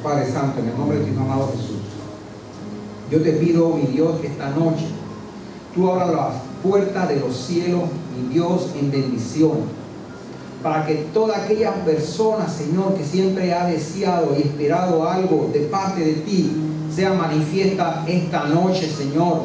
Padre Santo, en el nombre de tu amado Jesús, yo te pido, mi Dios, que esta noche tú abras las puertas de los cielos, mi Dios, en bendición, para que toda aquella persona, Señor, que siempre ha deseado y esperado algo de parte de ti, sea manifiesta esta noche, Señor.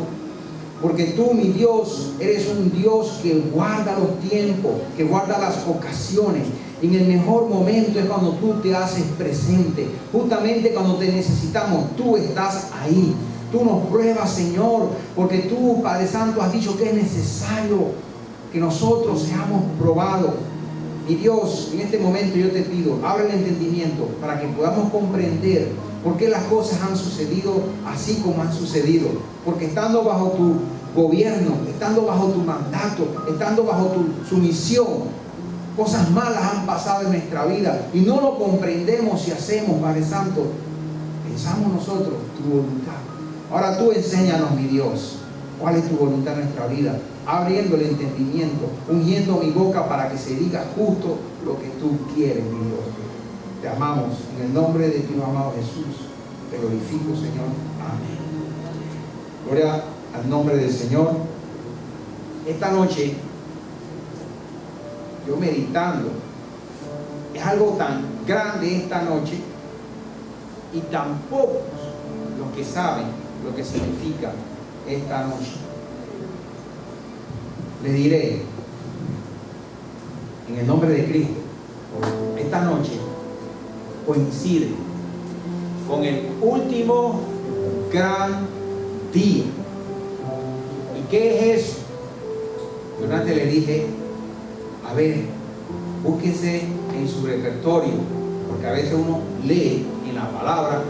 Porque tú, mi Dios, eres un Dios que guarda los tiempos, que guarda las ocasiones. En el mejor momento es cuando tú te haces presente. Justamente cuando te necesitamos, tú estás ahí. Tú nos pruebas, Señor, porque tú, Padre Santo, has dicho que es necesario que nosotros seamos probados. Mi Dios, en este momento yo te pido, abre el entendimiento para que podamos comprender por qué las cosas han sucedido así como han sucedido. Porque estando bajo tu gobierno, estando bajo tu mandato, estando bajo tu sumisión, cosas malas han pasado en nuestra vida y no lo comprendemos y hacemos, Padre Santo, pensamos nosotros tu voluntad. Ahora tú enséñanos, mi Dios, cuál es tu voluntad en nuestra vida, abriendo el entendimiento, ungiendo mi boca para que se diga justo lo que tú quieres, mi Dios. Te amamos en el nombre de tu amado Jesús. Te glorifico, Señor. Amén. Gloria al nombre del Señor. Esta noche, yo meditando, es algo tan grande esta noche y tan pocos los que saben lo que significa esta noche. Les diré, en el nombre de Cristo, esta noche coincide con el último gran día. ¿Y qué es eso? Yo antes le dije, a ver, búsquese en su repertorio, porque a veces uno lee en la palabra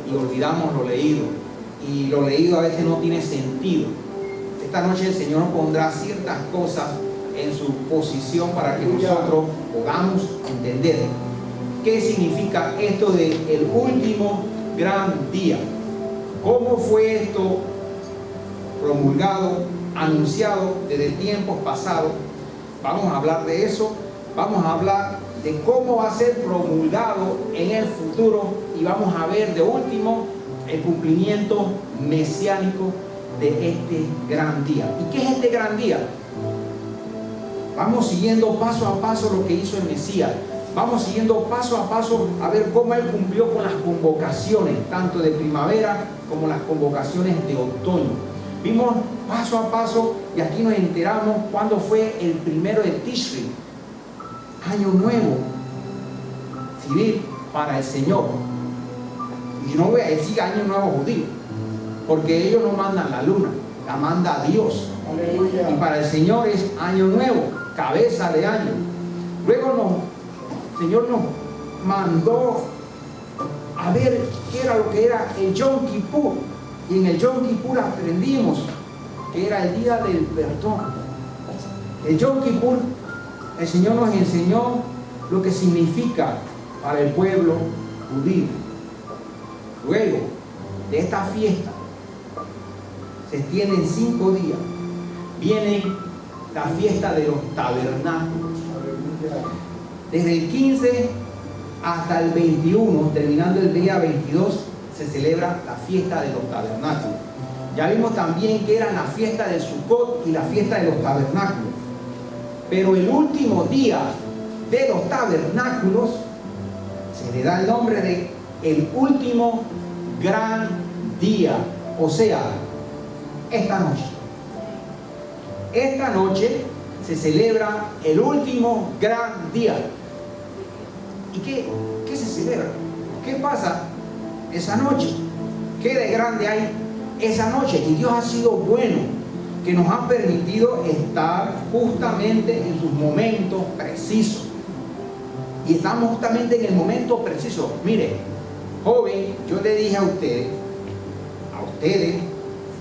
y olvidamos lo leído, y lo leído a veces no tiene sentido. Esta noche el Señor pondrá ciertas cosas en su posición para que nosotros podamos entender qué significa esto de el último gran día. ¿Cómo fue esto promulgado, anunciado desde tiempos pasados? Vamos a hablar de eso. Vamos a hablar de cómo va a ser promulgado en el futuro y vamos a ver de último el cumplimiento mesiánico de este gran día. ¿Y qué es este gran día? Vamos siguiendo paso a paso lo que hizo el Mesías. Vamos siguiendo paso a paso a ver cómo Él cumplió con las convocaciones, tanto de primavera como las convocaciones de otoño. Vimos paso a paso y aquí nos enteramos cuándo fue el primero de Tishri, año nuevo civil para el Señor. Y no voy a decir año nuevo judío, porque ellos no mandan la luna, la manda Dios. Aleluya. Y para el Señor es año nuevo, cabeza de año. Luego el Señor nos mandó a ver qué era lo que era el Yom Kippur. Y en el Yom Kippur aprendimos que era el día del perdón. El Yom Kippur, el Señor nos enseñó lo que significa para el pueblo judío. Luego de esta fiesta, se extienden 5 días. Viene la fiesta de los tabernáculos. Desde el 15 hasta el 21, terminando el día 22, se celebra la fiesta de los tabernáculos. Ya vimos también que eran la fiesta de Sukkot y la fiesta de los tabernáculos. Pero el último día de los tabernáculos se le da el nombre de el último gran día. O sea, esta noche. Esta noche se celebra el último gran día. ¿Y qué se celebra? ¿Qué pasa esa noche? ¿Qué de grande hay esa noche? Y Dios ha sido bueno, que nos ha permitido estar justamente en sus momentos precisos. Y estamos justamente en el momento preciso. Mire, joven, yo le dije a ustedes,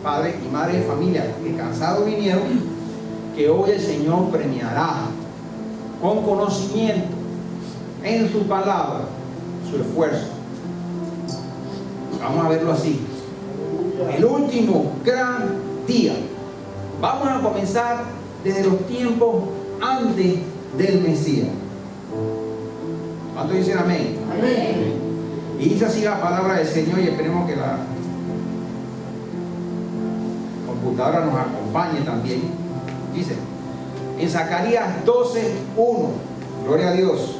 padres y madres de familia que cansados vinieron, que hoy el Señor premiará con conocimiento en su palabra su esfuerzo. Vamos a verlo así. El último gran día. Vamos a comenzar desde los tiempos antes del Mesías. ¿Cuántos dicen amén? Amén. Y dice así la palabra del Señor, y esperemos que la computadora nos acompañe también. Dice en Zacarías 12:1, gloria a Dios,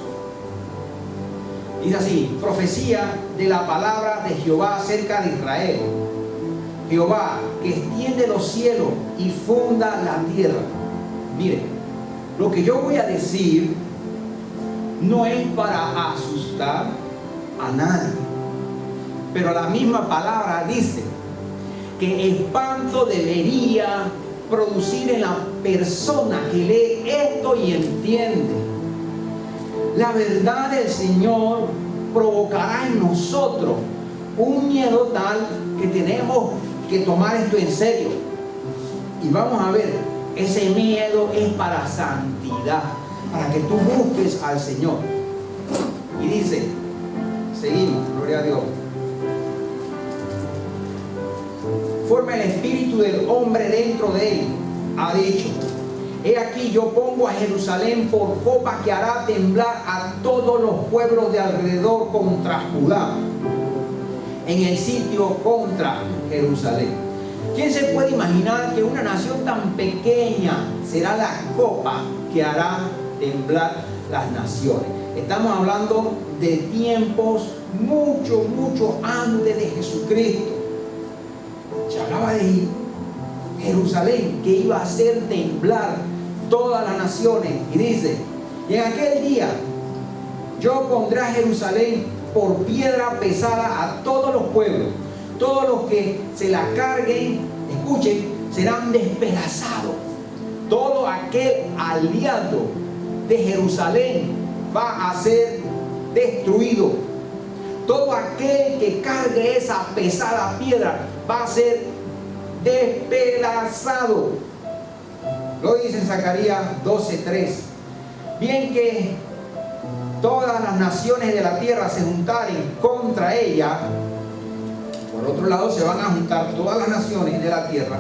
dice así: profecía de la palabra de Jehová acerca de Israel, Jehová que extiende los cielos y funda la tierra. Mire, lo que yo voy a decir no es para asustar a nadie, pero la misma palabra dice que espanto debería producir en la persona que lee esto y entiende. La verdad del Señor provocará en nosotros un miedo tal que tenemos que tomar esto en serio. Y vamos a ver, ese miedo es para santidad, para que tú busques al Señor. Y dice, seguimos, gloria a Dios. Forma el espíritu del hombre dentro de él. Ha dicho: he aquí yo pongo a Jerusalén por copa que hará temblar a todos los pueblos de alrededor contra Judá, en el sitio contra Jerusalén. ¿Quién se puede imaginar que una nación tan pequeña será la copa que hará temblar las naciones? Estamos hablando de tiempos mucho antes de Jesucristo. Se hablaba de Jerusalén, que iba a hacer temblar todas las naciones. Y dice: y en aquel día yo pondré a Jerusalén por piedra pesada a todos los pueblos. Todos los que se la carguen, escuchen, serán despedazados. Todo aquel aliado de Jerusalén va a ser destruido. Todo aquel que cargue esa pesada piedra va a ser despedazado. Lo dice en Zacarías 12:3. Bien que todas las naciones de la tierra se juntaren contra ella, por otro lado se van a juntar todas las naciones de la tierra.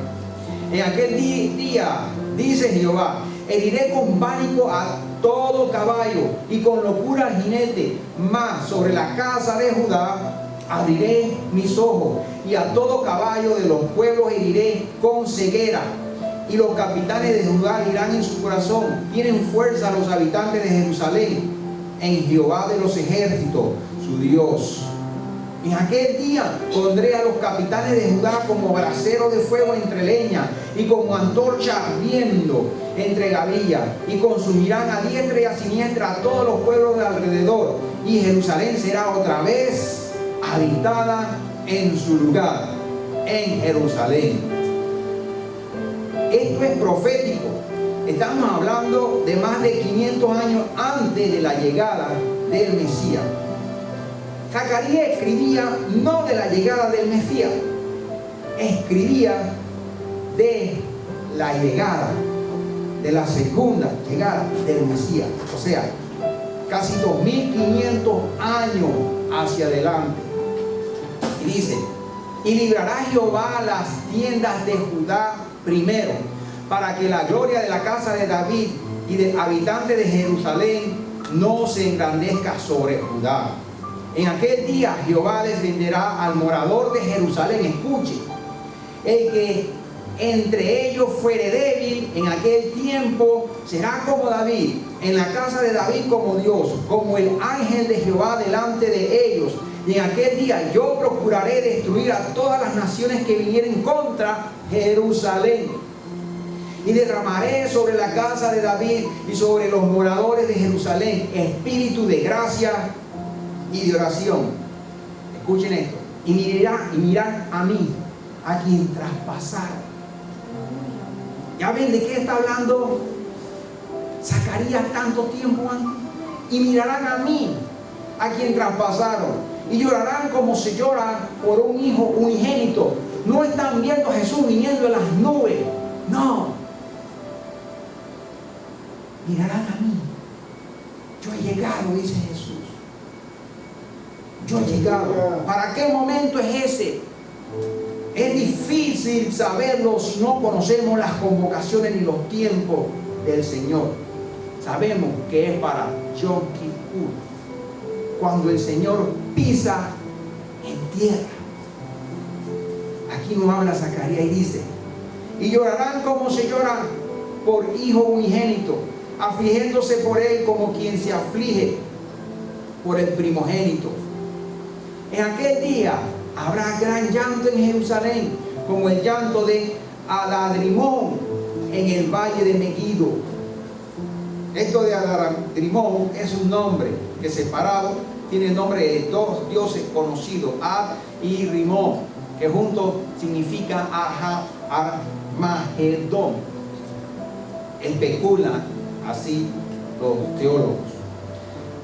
En aquel día, dice Jehová, heriré con pánico a todo caballo y con locura al jinete, mas sobre la casa de Judá abriré mis ojos, y a todo caballo de los pueblos heriré con ceguera. Y los capitanes de Judá dirán en su corazón: tienen fuerza los habitantes de Jerusalén en Jehová de los ejércitos, su Dios. En aquel día pondré a los capitanes de Judá como brasero de fuego entre leña, y como antorcha ardiendo entre gavillas, y consumirán a diestra y a siniestra a todos los pueblos de alrededor, y Jerusalén será otra vez habitada en su lugar, en Jerusalén. Esto es profético. Estamos hablando de más de 500 años antes de la llegada del Mesías. Zacarías escribía no de la llegada del Mesías, escribía de la llegada, de la segunda llegada del Mesías. O sea, casi 2500 años hacia adelante. Y dice: y librará Jehová las tiendas de Judá primero, para que la gloria de la casa de David y del habitante de Jerusalén no se engrandezca sobre Judá. En aquel día Jehová defenderá al morador de Jerusalén. Escuche: el que entre ellos fuere débil en aquel tiempo será como David, en la casa de David como Dios, como el ángel de Jehová delante de ellos. Y en aquel día yo procuraré destruir a todas las naciones que vinieren contra Jerusalén, y derramaré sobre la casa de David y sobre los moradores de Jerusalén espíritu de gracia y de oración. Escuchen esto: y mirarán a mí, a quien traspasaron. ¿Ya ven de qué está hablando Zacarías tanto tiempo antes? Y mirarán a mí, a quien traspasaron, y llorarán como se llora por un hijo unigénito. No están viendo a Jesús viniendo en las nubes, no. Mirarán a mí. Yo he llegado, dice Jesús. Yo he llegado. ¿Para qué momento es ese? Es difícil saberlo si no conocemos las convocaciones ni los tiempos del Señor. Sabemos que es para Yom Kippur, cuando el Señor pisa tierra. Aquí nos habla Zacarías y dice: y llorarán como se llora por hijo unigénito, afligiéndose por él como quien se aflige por el primogénito. En aquel día habrá gran llanto en Jerusalén, como el llanto de Aladrimón en el valle de Megiddo. Esto de Aladrimón es un nombre que separado tiene el nombre de dos dioses conocidos, Ad y Rimón, que juntos significa Armagedón. Especulan así los teólogos.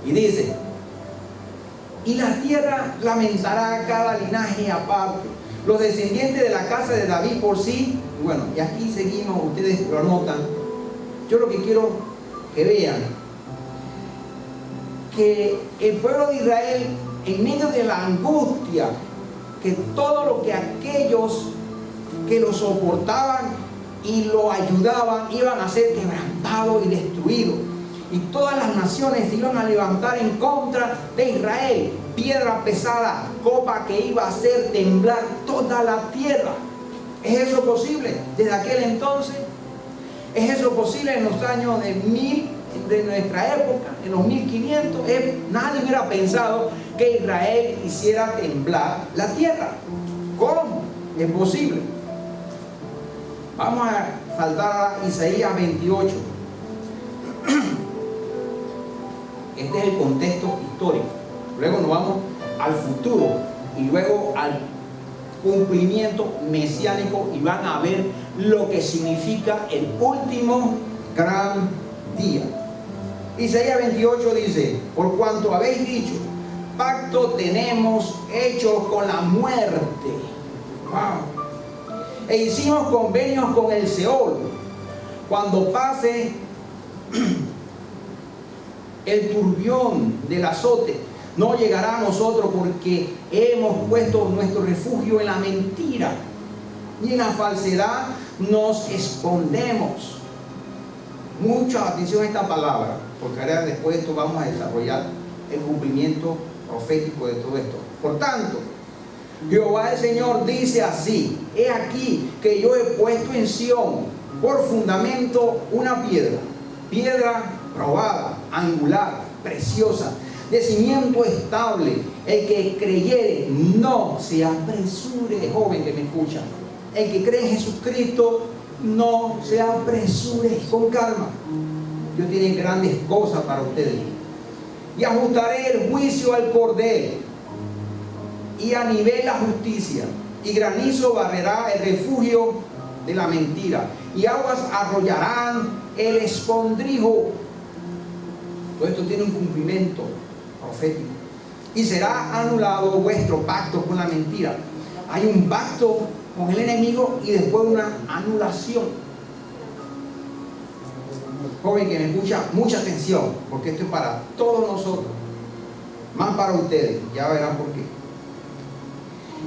Y dice: y la tierra lamentará cada linaje aparte, los descendientes de la casa de David por sí. Bueno, y aquí seguimos, ustedes lo anotan. Yo lo que quiero que vean, que el pueblo de Israel, en medio de la angustia, que todo lo que aquellos que lo soportaban y lo ayudaban iban a ser quebrantados y destruidos, y todas las naciones se iban a levantar en contra de Israel, piedra pesada, copa que iba a hacer temblar toda la tierra. ¿Es eso posible desde aquel entonces? ¿Es eso posible en los años de nuestra época, en los 1500? Nadie hubiera pensado que Israel hiciera temblar la tierra. ¿Cómo? Es posible. Vamos a saltar a Isaías 28. Este es el contexto histórico. Luego nos vamos al futuro y luego al cumplimiento mesiánico, y van a ver lo que significa el último gran día. Isaías 28 dice: por cuanto habéis dicho, pacto tenemos hecho con la muerte, wow, e hicimos convenios con el Seol, cuando pase el turbión del azote, no llegará a nosotros, porque hemos puesto nuestro refugio en la mentira, y en la falsedad nos escondemos. Mucha atención a esta palabra, porque ahora después de esto vamos a desarrollar el cumplimiento profético de todo esto. Por tanto, Jehová el Señor dice así: he aquí que yo he puesto en Sión por fundamento una piedra probada, angular, preciosa, de cimiento estable. El que creyere no se apresure. Joven que me escucha, el que cree en Jesucristo no se apresure, con calma. Dios tiene grandes cosas para ustedes. Y ajustaré el juicio al cordel, y a nivel la justicia, y granizo barrerá el refugio de la mentira, y aguas arrollarán el escondrijo. Todo esto tiene un cumplimiento profético. Y será anulado vuestro pacto con la mentira. Hay un pacto con el enemigo y después una anulación. Joven que me escucha, mucha atención, porque esto es para todos nosotros, más para ustedes, ya verán por qué.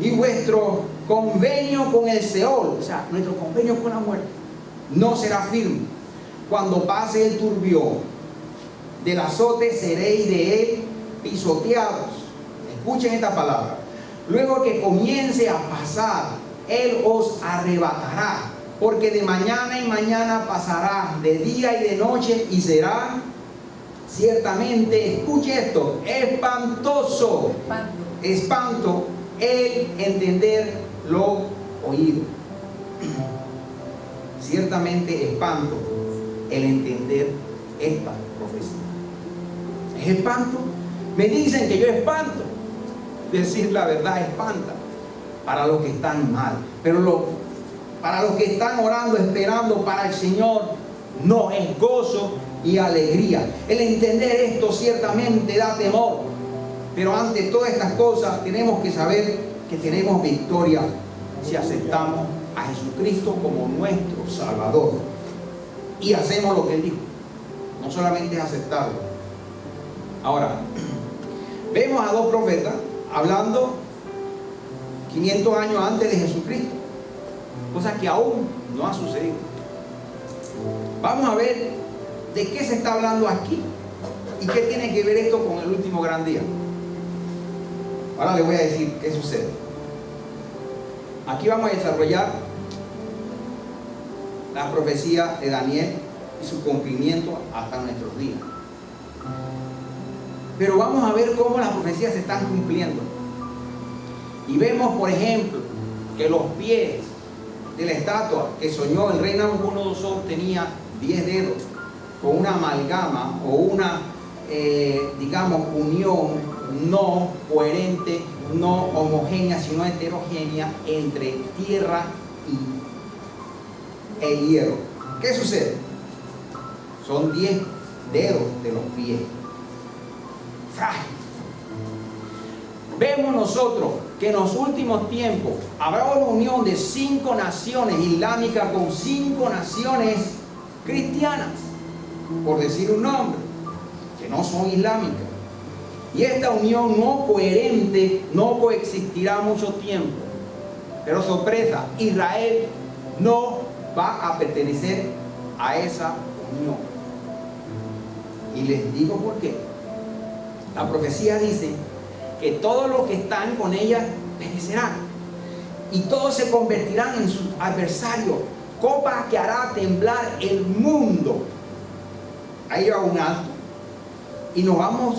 Y vuestro convenio con el Seol, o sea, nuestro convenio con la muerte, no será firme. Cuando pase el turbión del azote, seréis de él pisoteados. Escuchen esta palabra. Luego que comience a pasar, él os arrebatará, porque de mañana en mañana pasará, de día y de noche, y será ciertamente, escuche esto, espantoso, espanto el entender lo oído. Ciertamente espanto el entender esta profecía. ¿Es espanto? Me dicen que yo espanto. Decir la verdad espanta para los que están mal, pero para los que están orando, esperando para el Señor, no, es gozo y alegría. El entender esto ciertamente da temor, pero ante todas estas cosas tenemos que saber que tenemos victoria si aceptamos a Jesucristo como nuestro Salvador y hacemos lo que Él dijo. No solamente es aceptarlo. Ahora, vemos a dos profetas hablando 500 años antes de Jesucristo, cosa que aún no ha sucedido. Vamos a ver de qué se está hablando aquí y qué tiene que ver esto con el último gran día. Ahora les voy a decir qué sucede. Aquí vamos a desarrollar la profecía de Daniel y su cumplimiento hasta nuestros días. Pero vamos a ver cómo las profecías se están cumpliendo. Y vemos, por ejemplo, que los pies de la estatua que soñó el rey Nabucodonosor tenía 10 dedos, con una amalgama o una, digamos, unión no coherente, no homogénea, sino heterogénea entre tierra e hierro. ¿Qué sucede? Son 10 dedos de los pies. Frágil. Vemos nosotros que en los últimos tiempos habrá una unión de 5 naciones islámicas con 5 naciones cristianas, por decir un nombre, que no son islámicas. Y esta unión no coherente no coexistirá mucho tiempo. Pero sorpresa, Israel no va a pertenecer a esa unión. Y les digo por qué. La profecía dice que todos los que están con ella perecerán y todos se convertirán en sus adversarios, copa que hará temblar el mundo. Ahí va un alto y nos vamos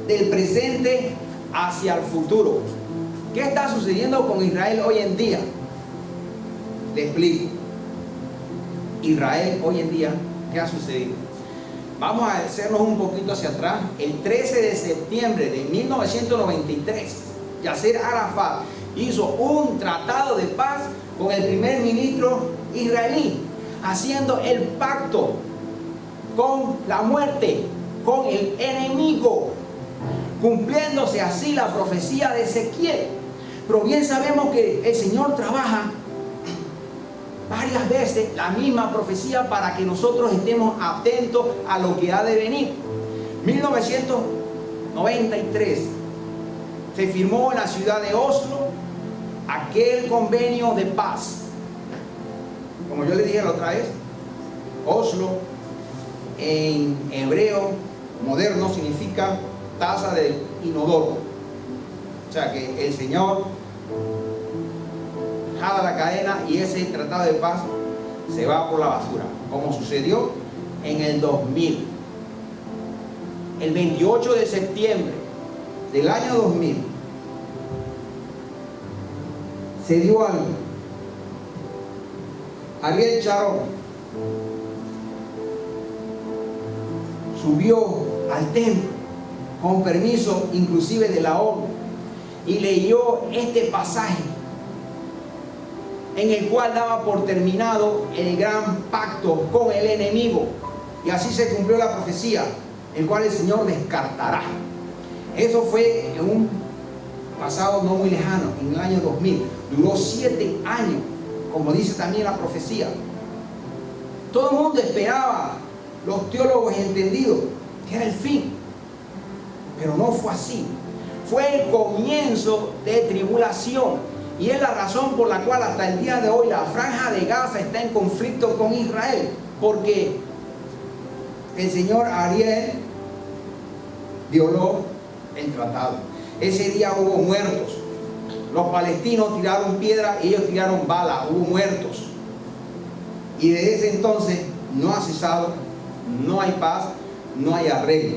del presente hacia el futuro. ¿Qué está sucediendo con Israel hoy en día? Le explico. Israel hoy en día, ¿qué ha sucedido? Vamos a hacernos un poquito hacia atrás. El 13 de septiembre de 1993, Yasser Arafat hizo un tratado de paz con el primer ministro israelí, haciendo el pacto con la muerte, con el enemigo, cumpliéndose así la profecía de Ezequiel. Pero bien sabemos que el Señor trabaja varias veces la misma profecía para que nosotros estemos atentos a lo que ha de venir. 1993 se firmó en la ciudad de Oslo aquel convenio de paz. Como yo le dije la otra vez, Oslo en hebreo moderno significa taza de inodoro. O sea que el Señor jala la cadena y ese tratado de paz se va por la basura, como sucedió en el 2000. El 28 de septiembre del año 2000 se dio algo. Ariel Sharon subió al templo con permiso inclusive de la ONU y leyó este pasaje en el cual daba por terminado el gran pacto con el enemigo, y así se cumplió la profecía, el cual el Señor descartará. Eso fue en un pasado no muy lejano, en el año 2000. Duró 7 años, como dice también la profecía. Todo el mundo esperaba, los teólogos entendidos, que era el fin, pero no fue así. Fue el comienzo de tribulación. Y es la razón por la cual hasta el día de hoy la franja de Gaza está en conflicto con Israel, porque el señor Ariel violó el tratado. Ese día hubo muertos. Los palestinos tiraron piedra y ellos tiraron bala. Hubo muertos. Y desde ese entonces no ha cesado, no hay paz, no hay arreglo.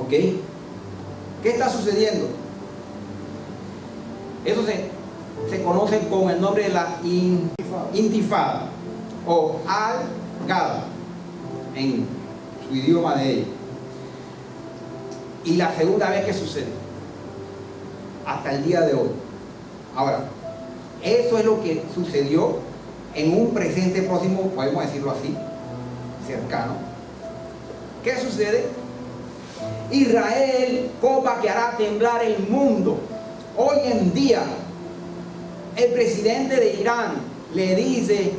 ¿Ok? ¿Qué está sucediendo? Eso se conoce con el nombre de la intifada o al-Gada en su idioma de ellos. Y la segunda vez que sucede hasta el día de hoy. Ahora, eso es lo que sucedió en un presente próximo, podemos decirlo así, cercano. ¿Qué sucede? Israel, copa que hará temblar el mundo. Hoy en día, el presidente de Irán le dice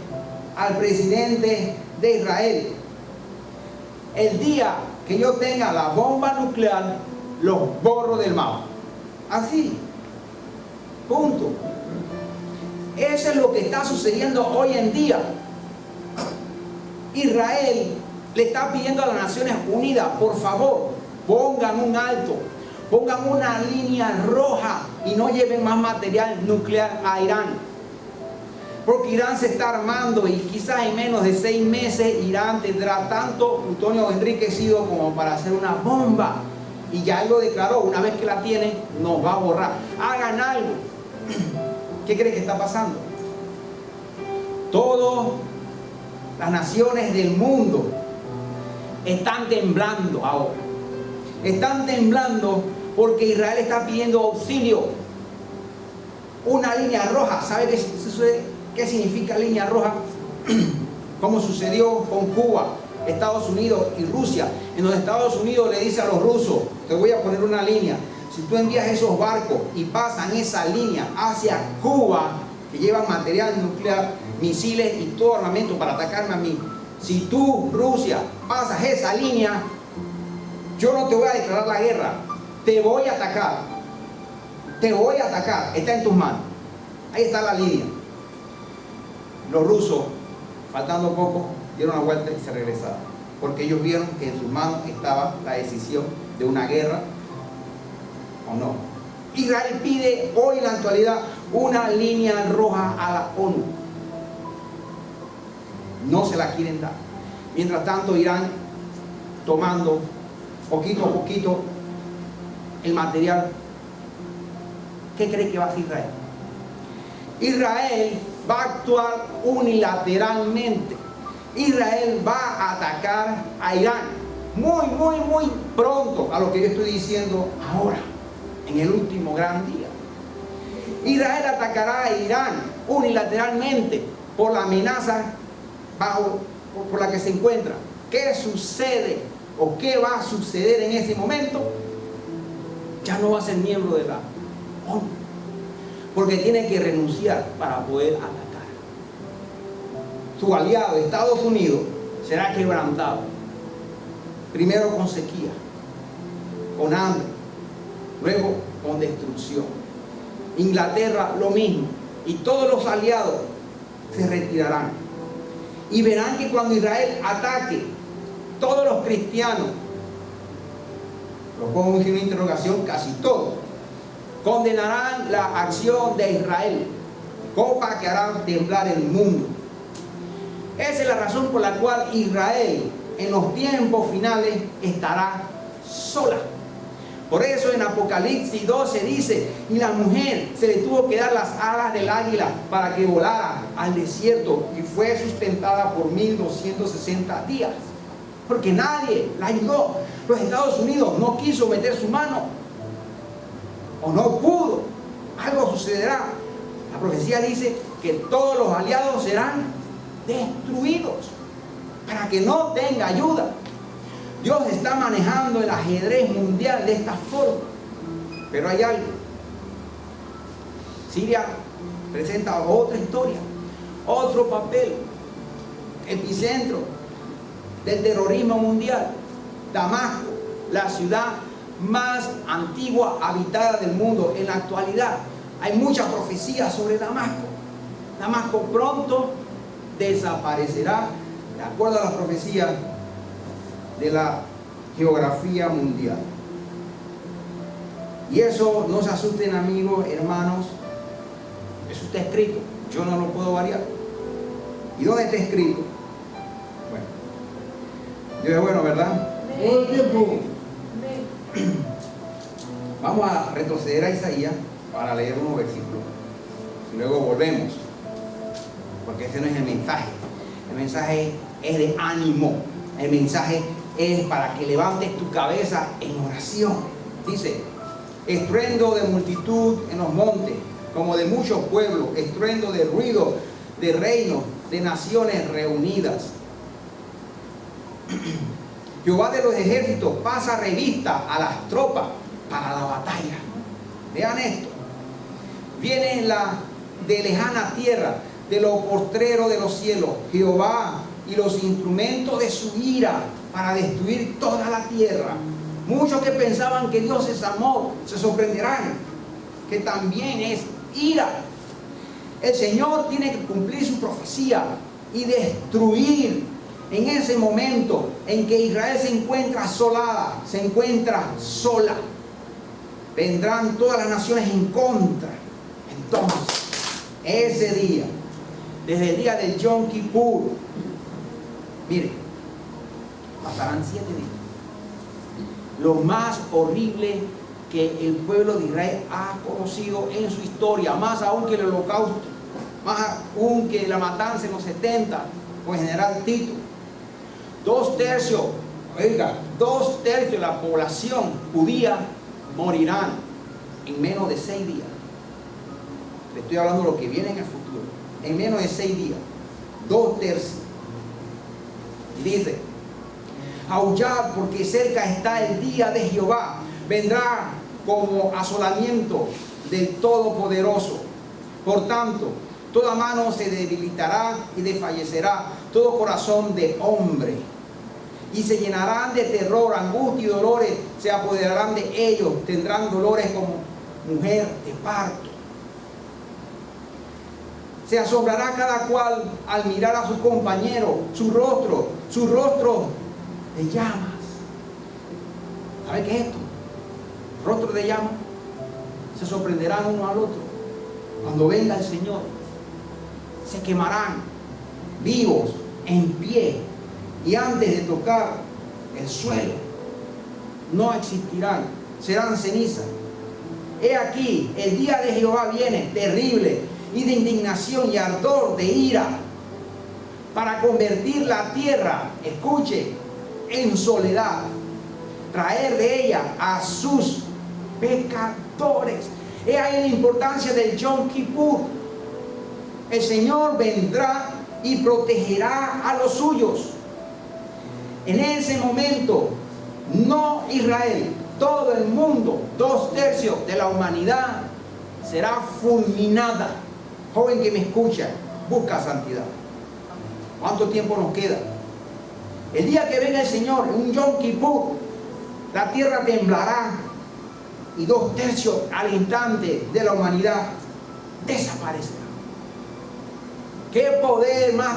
al presidente de Israel: el día que yo tenga la bomba nuclear, los borro del mapa. Así. Punto. Eso es lo que está sucediendo hoy en día. Israel le está pidiendo a las Naciones Unidas, por favor, pongan un alto, Pongan una línea roja y no lleven más material nuclear a Irán. Porque Irán se está armando y quizás en menos de 6 meses Irán tendrá tanto plutonio enriquecido como para hacer una bomba. Y ya él lo declaró, una vez que la tiene, nos va a borrar. Hagan algo. ¿Qué cree que está pasando? Todas las naciones del mundo están temblando ahora. Están temblando porque Israel está pidiendo auxilio. Una línea roja. ¿Sabe qué significa línea roja? Como sucedió con Cuba, Estados Unidos y Rusia. En los Estados Unidos le dice a los rusos: te voy a poner una línea. Si tú envías esos barcos y pasan esa línea hacia Cuba, que llevan material nuclear, misiles y todo armamento para atacarme a mí, si tú, Rusia, pasas esa línea, yo no te voy a declarar la guerra, te voy a atacar. Te voy a atacar, está en tus manos. Ahí está la línea. Los rusos, faltando poco, dieron la vuelta y se regresaron, porque ellos vieron que en sus manos estaba la decisión de una guerra o no. Israel pide hoy en la actualidad una línea roja a la ONU. No se la quieren dar. Mientras tanto, Irán tomando poquito a poquito el material. ¿Qué cree que va a hacer Israel? Israel va a actuar unilateralmente. Israel va a atacar a Irán muy pronto a lo que yo estoy diciendo ahora, en el último gran día. Israel atacará a Irán unilateralmente por la amenaza por la que se encuentra. ¿Qué sucede o qué va a suceder en ese momento? Ya no va a ser miembro de la ONU, porque tiene que renunciar para poder atacar. Su aliado, Estados Unidos, será quebrantado. Primero con sequía, con hambre, luego con destrucción. Inglaterra lo mismo, y todos los aliados se retirarán. Y verán que cuando Israel ataque, todos los cristianos, lo pongo en una interrogación, casi todos, condenarán la acción de Israel, copa que hará temblar el mundo. Esa es la razón por la cual Israel en los tiempos finales estará sola. Por eso en Apocalipsis 12 dice: y la mujer se le tuvo que dar las alas del águila para que volara al desierto, y fue sustentada por 1260 días. Porque nadie la ayudó. Los Estados Unidos no quiso meter su mano, o no pudo. Algo sucederá. La profecía dice que todos los aliados serán destruidos para que no tenga ayuda. Dios está manejando el ajedrez mundial de esta forma. Pero hay algo. Siria presenta otra historia, otro papel, epicentro del terrorismo mundial. Damasco, la ciudad más antigua habitada del mundo en la actualidad. Hay mucha profecía sobre Damasco. Damasco pronto desaparecerá, de acuerdo a las profecías de la geografía mundial. Y eso, no se asusten, amigos, hermanos, eso está escrito, yo no lo puedo variar. ¿Y dónde está escrito? Bueno, Dios es bueno, ¿verdad? Todo el tiempo. Vamos a retroceder a Isaías para leer unos versículos y luego volvemos, porque ese no es el mensaje. El mensaje es de ánimo. El mensaje es para que levantes tu cabeza en oración. Dice: estruendo de multitud en los montes, como de muchos pueblos, estruendo de ruido de reinos, de naciones reunidas. Jehová de los ejércitos pasa revista a las tropas para la batalla. Vean esto. Viene de lejana tierra, de lo postrero de los cielos, Jehová y los instrumentos de su ira para destruir toda la tierra. Muchos que pensaban que Dios es amor se sorprenderán que también es ira. El Señor tiene que cumplir su profecía y destruir en ese momento en que Israel se encuentra asolada, se encuentra sola. vendrán todas las naciones en contra. Entonces, ese día, desde el día del Yom Kippur, mire, pasarán 7 días. Lo más horrible que el pueblo de Israel ha conocido en su historia, más aún que el holocausto, más aún que la matanza en los 70 con el general Tito. 2/3, oiga, 2/3 de la población judía morirán en menos de 6 días. Le estoy hablando de lo que viene en el futuro. En menos de 6 días, 2/3. Dice: aullad, porque cerca está el día de Jehová. Vendrá como asolamiento del Todopoderoso. Por tanto, toda mano se debilitará y desfallecerá, todo corazón de hombre. Y se llenarán de terror, angustia y dolores se apoderarán de ellos. Tendrán dolores como mujer de parto. Se asombrará cada cual al mirar a su compañero, su rostro de llamas. ¿Sabe qué es esto? Rostro de llamas. Se sorprenderán uno al otro. Cuando venga el Señor, se quemarán vivos, en pie, y antes de tocar el suelo, no existirán, serán cenizas. He aquí, el día de Jehová viene, terrible, y de indignación y ardor de ira, para convertir la tierra, escuche, en soledad, traer de ella a sus pecadores. He ahí la importancia del Yom Kippur. El Señor vendrá y protegerá a los suyos. En ese momento, no Israel, todo el mundo, 2/3 de la humanidad será fulminada. Joven que me escucha, busca santidad. ¿Cuánto tiempo nos queda? El día que venga el Señor, en un Yom Kippur, la tierra temblará y 2/3 al instante de la humanidad desaparecerá. ¿Qué poder más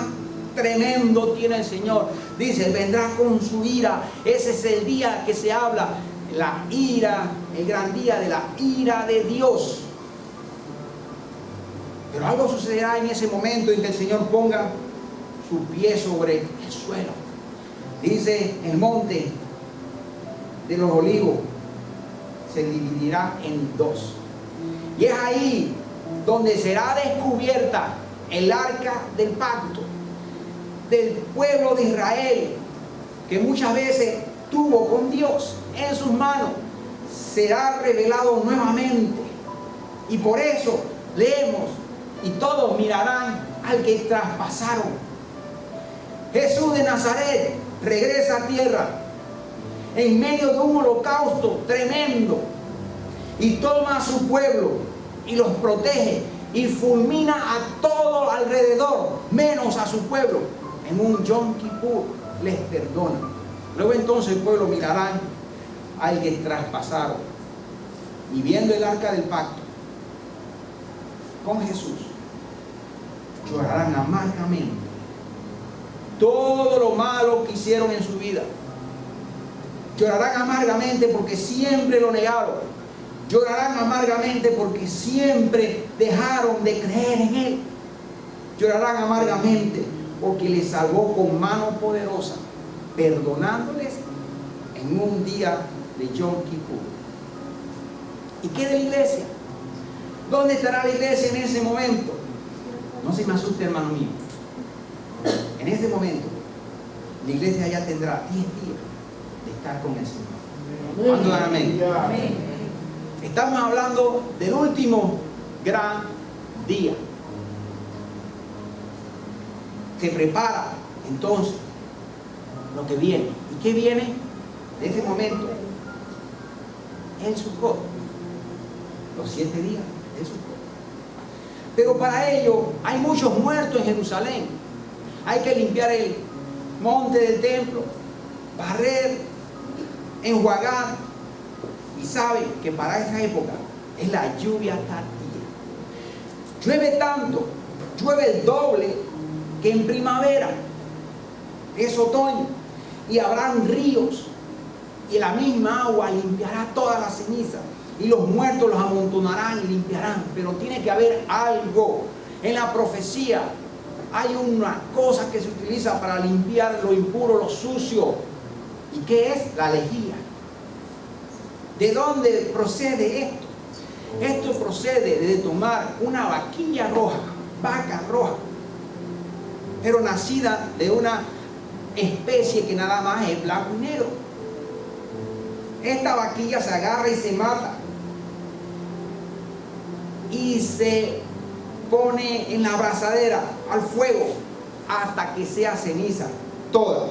tremendo tiene el Señor? Dice, vendrá con su ira. Ese es el día que se habla, la ira, el gran día de la ira de Dios. Pero algo sucederá en ese momento en que el Señor ponga su pie sobre el suelo. Dice, el monte de los olivos se dividirá en 2. Y es ahí donde será descubierta el arca del pacto del pueblo de Israel, que muchas veces tuvo con Dios en sus manos. Será revelado nuevamente. Y por eso leemos, y todos mirarán al que traspasaron. Jesús de Nazaret regresa a tierra en medio de un holocausto tremendo y toma a su pueblo y los protege y fulmina a todo alrededor menos a su pueblo. En un Yom Kippur les perdona. Luego entonces el pueblo mirará al que traspasaron y viendo el arca del pacto con Jesús, llorarán amargamente todo lo malo que hicieron en su vida. Llorarán amargamente porque siempre lo negaron. Llorarán amargamente porque siempre dejaron de creer en Él. Llorarán amargamente porque les salvó con mano poderosa, perdonándoles en un día de Yom Kippur. ¿Y qué de la iglesia? ¿Dónde estará la iglesia en ese momento? No se me asuste, hermano mío. En ese momento, la iglesia ya tendrá 10 días de estar con el Señor. ¿Cuánto dan amén? Amén. Estamos hablando del último gran día. Se prepara entonces lo que viene. ¿Y qué viene de ese momento? El Sukkot. Los 7 días del Sukkot. Pero para ello hay muchos muertos en Jerusalén. Hay que limpiar el monte del templo, barrer, enjuagar. Y saben que para esa época es la lluvia tardía. Llueve tanto, llueve el doble que en primavera. Es otoño y habrán ríos y la misma agua limpiará toda la ceniza y los muertos los amontonarán y limpiarán. Pero tiene que haber algo. En la profecía hay una cosa que se utiliza para limpiar lo impuro, lo sucio. ¿Y qué es? La lejía. ¿De dónde procede esto? Esto procede de tomar una vaquilla roja, vaca roja, pero nacida de una especie que nada más es blanco y negro. Esta vaquilla se agarra y se mata y se pone en la abrazadera al fuego hasta que sea ceniza toda,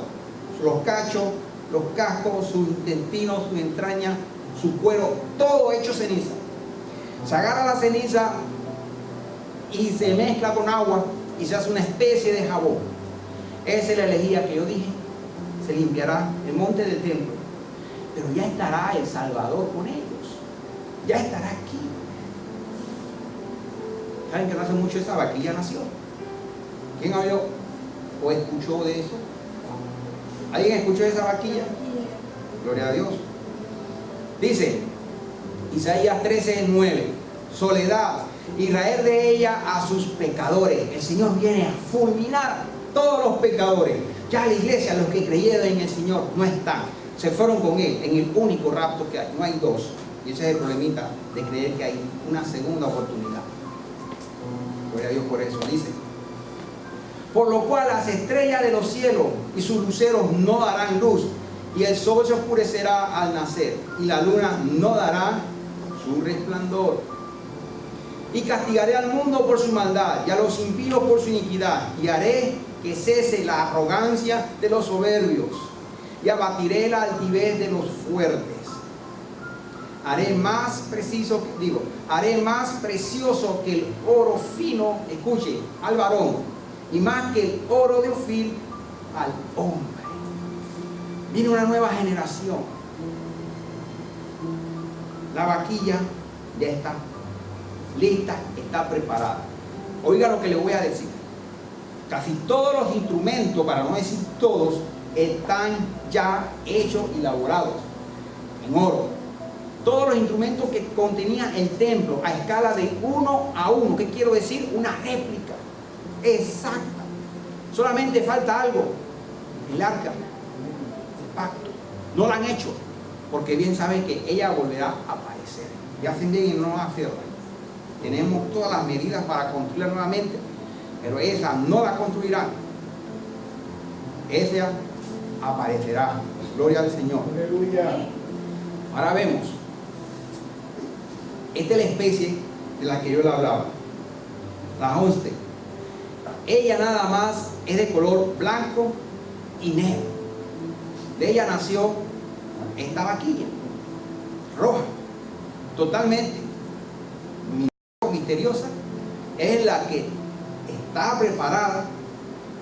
los cachos, los cascos, sus intestinos, sus entrañas, su cuero, todo hecho ceniza. Se agarra la ceniza y se mezcla con agua y se hace una especie de jabón. Esa es la lejía que yo dije. Se limpiará el monte del templo, pero ya estará el Salvador con ellos, ya estará aquí. ¿Saben que no hace mucho esa vaquilla nació? ¿Quién habló o escuchó de eso? ¿Alguien escuchó de esa vaquilla? Gloria a Dios. Dice Isaías 13:9, soledad y raer de ella a sus pecadores. El Señor viene a fulminar todos los pecadores. Ya la iglesia, los que creyeron en el Señor, no están. Se fueron con Él en el único rapto que hay. No hay dos. Y ese es el problemita de creer que hay una segunda oportunidad. Gloria a Dios por eso. Dice, por lo cual las estrellas de los cielos y sus luceros no darán luz, y el sol se oscurecerá al nacer, y la luna no dará su resplandor. Y castigaré al mundo por su maldad, y a los impíos por su iniquidad, y haré que cese la arrogancia de los soberbios, y abatiré la altivez de los fuertes. Haré más precioso que el oro fino, escuche, al varón, y más que el oro de Ofir al hombre. Viene una nueva generación. La vaquilla ya está lista, está preparada. Oiga lo que le voy a decir. Casi todos los instrumentos, para no decir todos, están ya hechos y elaborados en oro. Todos los instrumentos que contenía el templo a escala de 1 a 1. ¿Qué quiero decir? Una réplica exacta. Solamente falta algo. El arca, el pacto. No la han hecho, porque bien saben que ella volverá a aparecer. Ya hacen bien y no va a hacerla. Tenemos todas las medidas para construirla nuevamente, pero esa no la construirán. Esa aparecerá. Gloria al Señor. Aleluya. Ahora vemos. Esta es la especie de la que yo le hablaba, la Holstein. Ella nada más es de color blanco y negro. De ella nació esta vaquilla roja, totalmente misteriosa. Es la que está preparada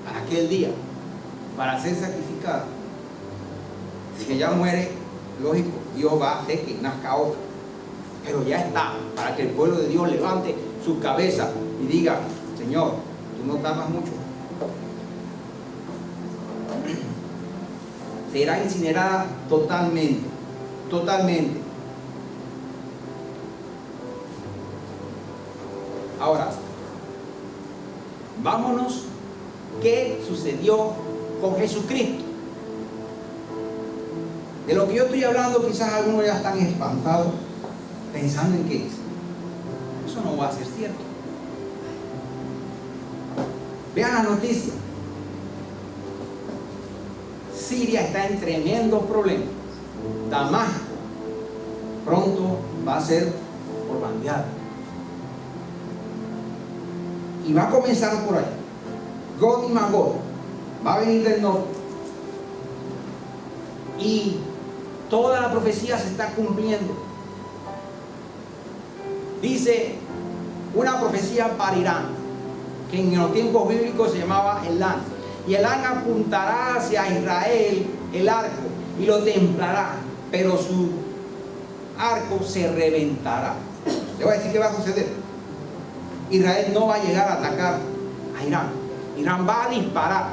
para aquel día, para ser sacrificada. Si ella muere, lógico, Dios va a hacer que nazca otra. Pero ya está, para que el pueblo de Dios levante su cabeza y diga, Señor, tú no tardas mucho. Será incinerada totalmente, totalmente. Ahora, vámonos, ¿qué sucedió con Jesucristo? De lo que yo estoy hablando, quizás algunos ya están espantados, pensando en que eso no va a ser cierto. Vean la noticia. Siria está en tremendos problemas. Damasco pronto va a ser bombardeada. Y va a comenzar por ahí. Gog y Magog va a venir del norte. Y toda la profecía se está cumpliendo. Dice una profecía para Irán, que en los tiempos bíblicos se llamaba Elán. Y Elán apuntará hacia Israel el arco y lo templará, pero su arco se reventará. Le voy a decir qué va a suceder. Israel no va a llegar a atacar a Irán. Irán va a disparar,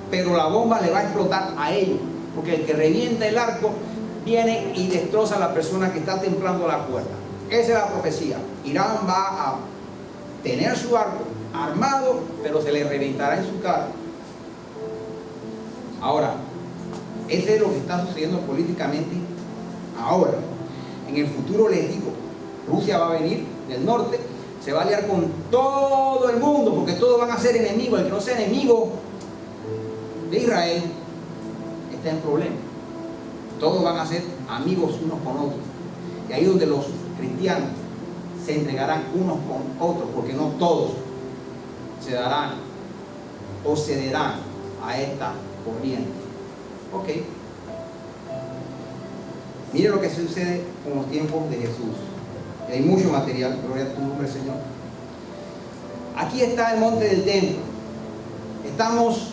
pero la bomba le va a explotar a ellos, porque el que revienta el arco viene y destroza a la persona que está templando la cuerda. Esa es la profecía. Irán va a tener su arco armado, pero se le reventará en su cara. Ahora, ese es lo que está sucediendo políticamente ahora. En el futuro les digo, Rusia va a venir del norte, se va a aliar con todo el mundo, porque todos van a ser enemigos. El que no sea enemigo de Israel está en problema. Todos van a ser amigos unos con otros. Y ahí es donde los cristianos se entregarán unos con otros, porque no todos se darán o cederán a esta corriente. Ok. Mire lo que sucede con los tiempos de Jesús. Hay mucho material, gloria a tu nombre, Señor. Aquí está el monte del templo. Estamos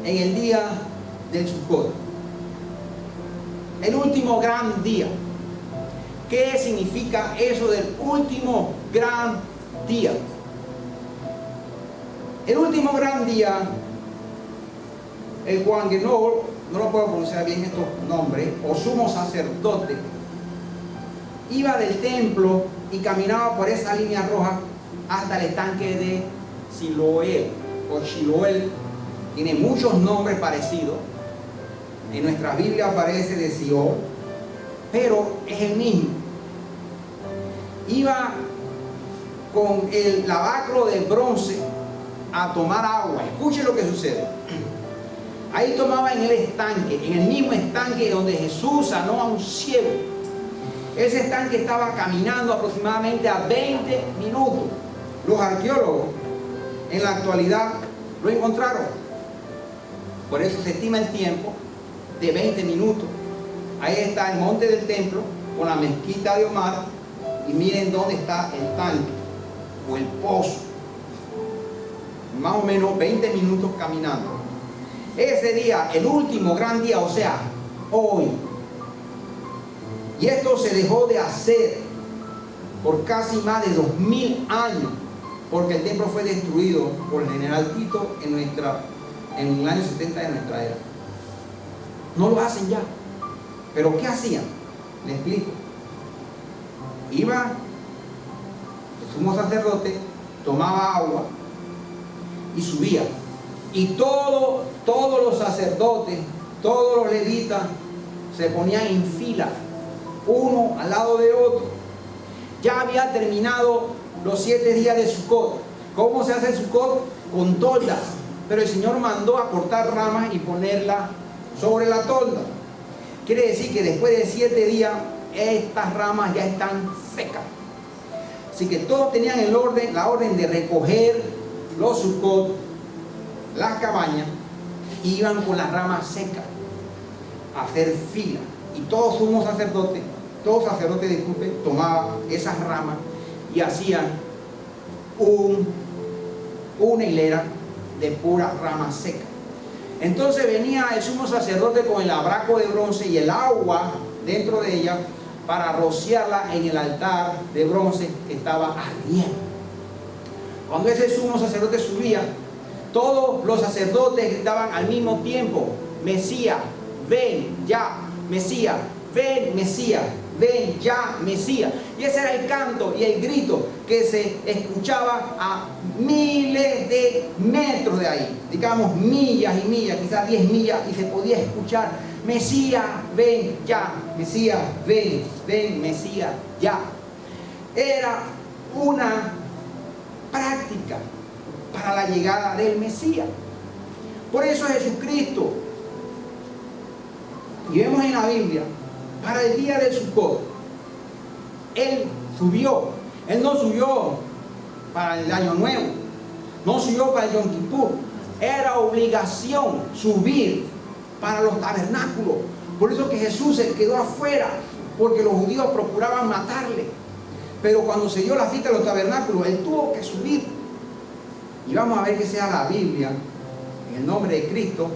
en el día del Sukkot, el último gran día. ¿Qué significa eso del último gran día? El último gran día, el cual que no lo puedo pronunciar bien estos nombres, o sumo sacerdote, iba del templo y caminaba por esa línea roja hasta el estanque de Siloé o Shiloel. Tiene muchos nombres parecidos. En nuestra Biblia aparece de Sion, pero es el mismo. Iba con el lavacro de bronce a tomar agua. Escuche lo que sucede. Ahí tomaba en el estanque, en el mismo estanque donde Jesús sanó a un ciego. Ese estanque estaba caminando aproximadamente a 20 minutos. Los arqueólogos en la actualidad lo encontraron. Por eso se estima el tiempo de 20 minutos. Ahí está el monte del templo con la mezquita de Omar. Y miren dónde está el tanque o el pozo. Más o menos 20 minutos caminando. Ese día, el último gran día, o sea, hoy. Y esto se dejó de hacer por casi más de 2000 años, porque el templo fue destruido por el general Tito en el año 70 de nuestra era. No lo hacen ya. ¿Pero qué hacían? Les explico. Iba el sumo sacerdote, tomaba agua y subía. Y todos los sacerdotes, todos los levitas se ponían en fila, uno al lado de otro. Ya había terminado los 7 días de Sukkot. ¿Cómo se hace el Sukkot? Con toldas. Pero el Señor mandó a cortar ramas y ponerlas sobre la tolda. Quiere decir que después de 7 días, estas ramas ya están secas. Así que todos tenían la orden de recoger los Sukkot, las cabañas, y iban con las ramas secas a hacer fila. Y todo sumo sacerdote, tomaba esas ramas y hacían una hilera de puras ramas secas. Entonces venía el sumo sacerdote con el abraco de bronce y el agua dentro de ella para rociarla en el altar de bronce que estaba ardiendo. Cuando ese sumo sacerdote subía, todos los sacerdotes gritaban al mismo tiempo: Mesías, ven ya, Mesías, ven, Mesías, ven ya, Mesías. Y ese era el canto y el grito que se escuchaba a miles de metros de ahí, digamos millas y millas, quizás 10 millas, y se podía escuchar: Mesías, ven ya, Mesías, ven, ven, Mesías, ya. Era una práctica para la llegada del Mesías. Por eso Jesucristo, y vemos en la Biblia, para el día del Sukkot, Él subió. Él no subió para el Año Nuevo, no subió para el Yom Kippur. Era obligación subir para los tabernáculos. Por eso que Jesús se quedó afuera, porque los judíos procuraban matarle. Pero cuando se dio la cita de los tabernáculos, Él tuvo que subir. Y vamos a ver que sea la Biblia, en el nombre de Cristo,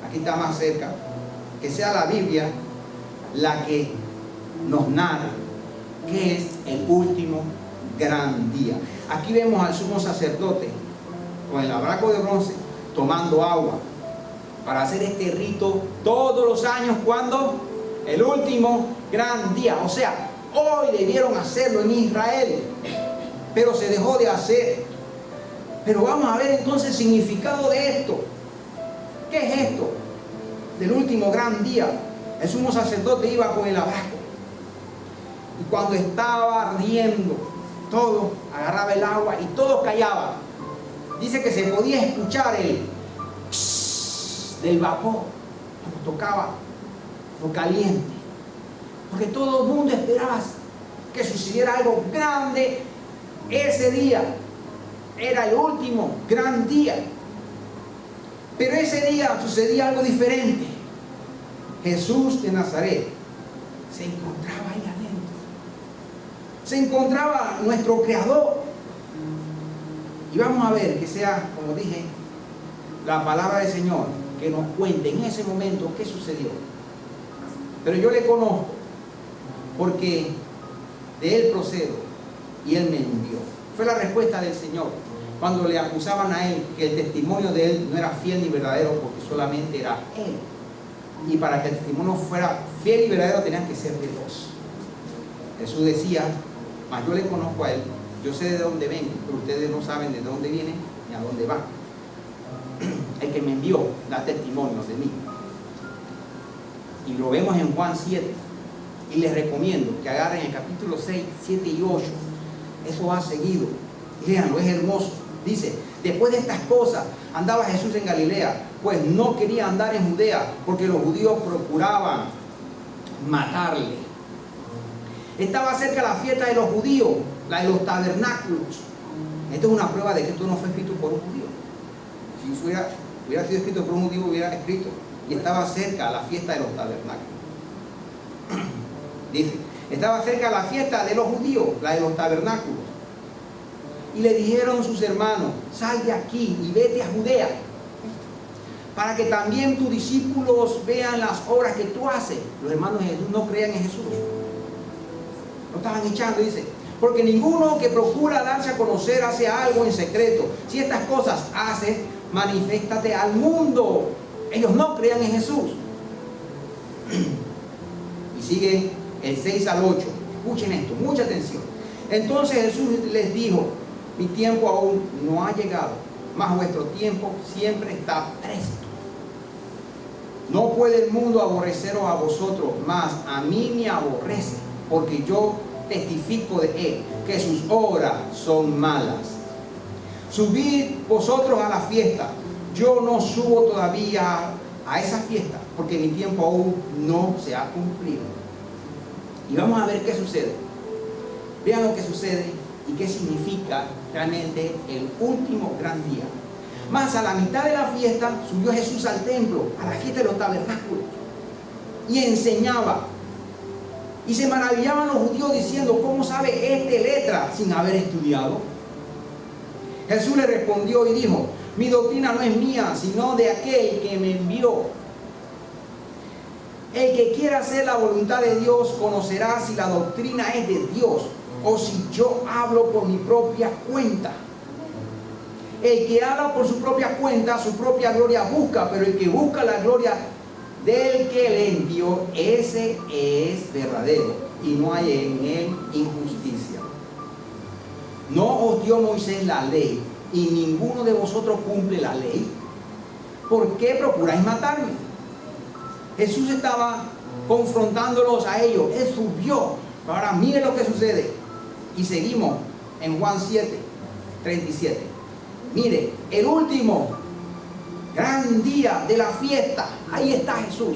aquí está más cerca, que sea la Biblia la que nos narra que es el último gran día. Aquí vemos al sumo sacerdote con el abraco de bronce tomando agua para hacer este rito todos los años. ¿Cuándo? El último gran día. O sea, Hoy debieron hacerlo en Israel, pero se dejó de hacer. Pero vamos a ver entonces el significado de esto. ¿Qué es esto? Del último gran día. El sumo sacerdote iba con el abaco. Y cuando estaba ardiendo, todo agarraba el agua y todo callaba. Dice que se podía escuchar el pss del vapor cuando tocaba lo caliente. Porque todo el mundo esperaba que sucediera algo grande ese día. Era el último gran día. Pero ese día sucedía algo diferente. Jesús de Nazaret se encontraba ahí adentro. Se encontraba nuestro Creador. Y vamos a ver que sea, como dije, la palabra del Señor que nos cuente en ese momento qué sucedió. Pero yo le conozco porque de Él procedo y Él me envió. Fue la respuesta del Señor cuando le acusaban a Él que el testimonio de Él no era fiel ni verdadero porque solamente era Él. Y para que el testimonio fuera fiel y verdadero tenían que ser de dos. Jesús decía, mas yo le conozco a Él, yo sé de dónde vengo, pero ustedes no saben de dónde viene ni a dónde va. El que me envió da testimonio de mí. Y lo vemos en Juan 7. Y les recomiendo que agarren el capítulo 6, 7 y 8. Eso va seguido. Léanlo, es hermoso. Dice, después de estas cosas andaba Jesús en Galilea, pues no quería andar en Judea, porque los judíos procuraban matarle. Estaba cerca la fiesta de los judíos, la de los tabernáculos. Esto es una prueba de que esto no fue escrito por un judío. Si hubiera sido escrito por un judío, hubiera escrito. Y estaba cerca la fiesta de los tabernáculos. Dice, estaba cerca la fiesta de los judíos, la de los tabernáculos. Y le dijeron sus hermanos, sal de aquí y vete a Judea, para que también tus discípulos vean las obras que tú haces. Los hermanos de Jesús no creían en Jesús. Lo estaban echando, dice, porque ninguno que procura darse a conocer hace algo en secreto. Si estas cosas haces, manifiéstate al mundo. Ellos no creían en Jesús. Y sigue el 6 al 8. Escuchen esto, mucha atención. Entonces Jesús les dijo, mi tiempo aún no ha llegado, mas vuestro tiempo siempre está presto. No puede el mundo aborreceros a vosotros, mas a mí me aborrece, porque yo testifico de él, que sus obras son malas. Subid vosotros a la fiesta. Yo no subo todavía a esa fiesta, porque mi tiempo aún no se ha cumplido. Y vamos a ver qué sucede. Vean lo que sucede y qué significa realmente el último gran día. Más a la mitad de la fiesta subió Jesús al templo, a la fiesta de los tabernáculos, y enseñaba. Y se maravillaban los judíos diciendo, ¿cómo sabe este letra sin haber estudiado? Jesús le respondió y dijo, mi doctrina no es mía, sino de aquel que me envió. El que quiera hacer la voluntad de Dios conocerá si la doctrina es de Dios o si yo hablo por mi propia cuenta. El que habla por su propia cuenta, su propia gloria busca, pero el que busca la gloria del que le envió, ese es verdadero y no hay en él injusticia. ¿No os dio Moisés la ley y ninguno de vosotros cumple la ley? ¿Por qué procuráis matarme? Jesús estaba confrontándolos a ellos. Él subió. Ahora mire lo que sucede. Y seguimos en Juan 7, 37. Mire, el último gran día de la fiesta. Ahí está Jesús.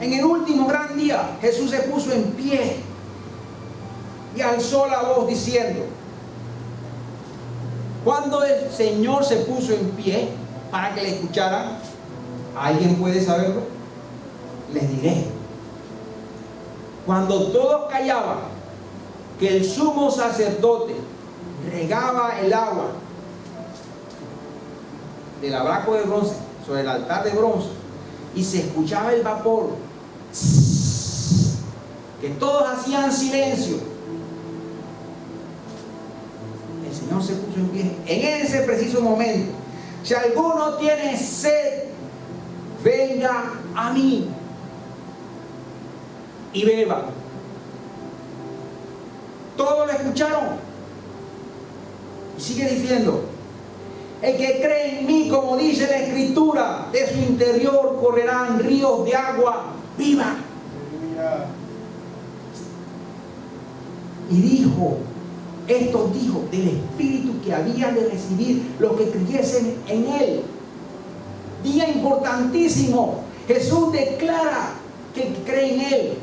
En el último gran día, Jesús se puso en pie y alzó la voz diciendo. Cuando el Señor se puso en pie para que le escucharan, ¿alguien puede saberlo? Les diré. Cuando todos callaban, que el sumo sacerdote regaba el agua del abraco de bronce sobre el altar de bronce y se escuchaba el vapor, que todos hacían silencio, el Señor se puso en pie. En ese preciso momento, si alguno tiene sed, venga a mí y beba. Todos lo escucharon. Y sigue diciendo: el que cree en mí, como dice la Escritura, de su interior correrán ríos de agua viva. Y dijo, esto dijo del Espíritu que había de recibir los que creyesen en Él. Día importantísimo. Jesús declara que el que cree en Él,